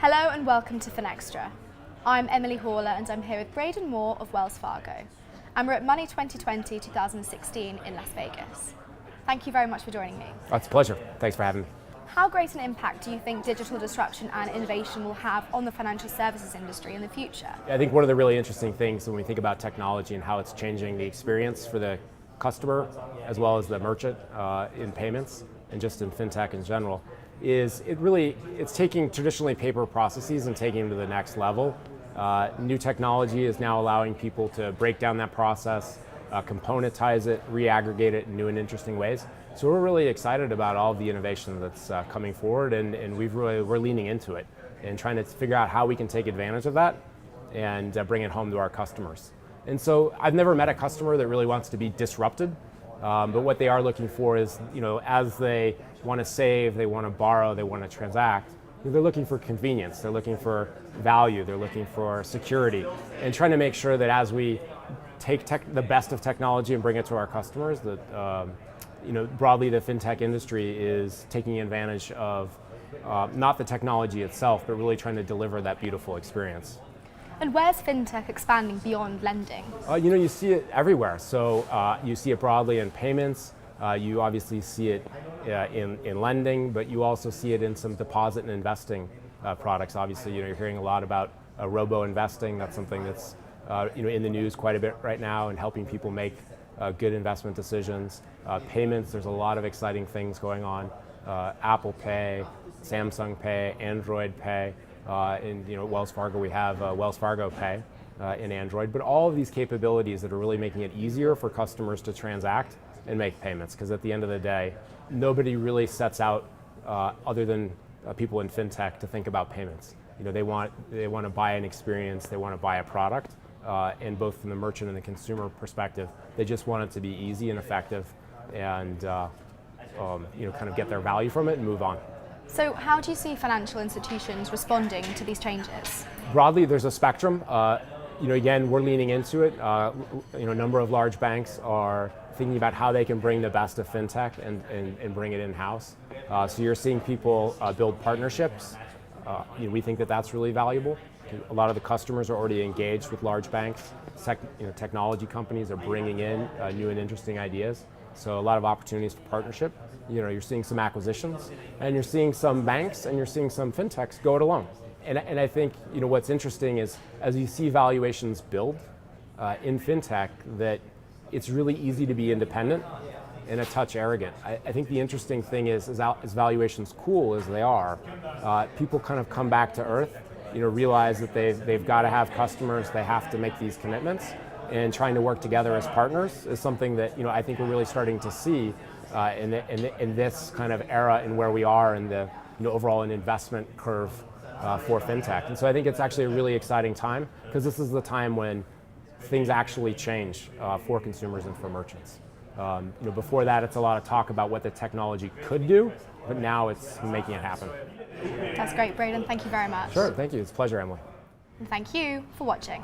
Hello and welcome to Finextra. I'm Emily Horler and I'm here with Braden More of Wells Fargo. And we're at Money 2020-2016 in Las Vegas. Thank you very much for joining me. Oh, it's a pleasure. Thanks for having me. How great an impact do you think digital disruption and innovation will have on the financial services industry in the future? I think one of the really interesting things when we think about technology and how it's changing the experience for the customer as well as the merchant in payments and just in fintech in general is it's taking traditionally paper processes and taking them to the next level. New technology is now allowing people to break down that process, componentize it, re-aggregate it in new and interesting ways. So we're really excited about all of the innovation that's coming forward, and we're leaning into it and trying to figure out how we can take advantage of that and bring it home to our customers. And so I've never met a customer that really wants to be disrupted, but what they are looking for is, as they want to save, they want to borrow, they want to transact, they're looking for convenience, they're looking for value, they're looking for security, and trying to make sure that as we take the best of technology and bring it to our customers, that broadly the fintech industry is taking advantage of not the technology itself, but really trying to deliver that beautiful experience. And where's fintech expanding beyond lending? You see it everywhere. So you see it broadly in payments. You obviously see it in lending, but you also see it in some deposit and investing products. Obviously, you're hearing a lot about robo-investing. That's something that's in the news quite a bit right now and helping people make good investment decisions. Payments, there's a lot of exciting things going on. Apple Pay, Samsung Pay, Android Pay. In Wells Fargo, we have Wells Fargo Pay in Android. But all of these capabilities that are really making it easier for customers to transact and make payments. Because at the end of the day, nobody really sets out, other than people in fintech, to think about payments. They want to buy an experience, they want to buy a product. And both from the merchant and the consumer perspective, they just want it to be easy and effective, and kind of get their value from it and move on. So how do you see financial institutions responding to these changes? Broadly, there's a spectrum. Again, we're leaning into it. A number of large banks are thinking about how they can bring the best of fintech and bring it in-house. So you're seeing people build partnerships. We think that that's really valuable. A lot of the customers are already engaged with large banks. Technology companies are bringing in new and interesting ideas. So a lot of opportunities for partnership. You're seeing some acquisitions, and you're seeing some banks, and you're seeing some fintechs go it alone. And I think what's interesting is as you see valuations build in fintech, that it's really easy to be independent and a touch arrogant. I think the interesting thing is as valuations cool as they are, people kind of come back to earth. Realize that they've got to have customers, they have to make these commitments, and trying to work together as partners is something that I think we're really starting to see in this kind of era and where we are in the overall an investment curve for fintech. And so I think it's actually a really exciting time, because this is the time when things actually change for consumers and for merchants. Before that, it's a lot of talk about what the technology could do, but now it's making it happen. That's great, Braden. Thank you very much. Sure, thank you. It's a pleasure, Emily. And thank you for watching.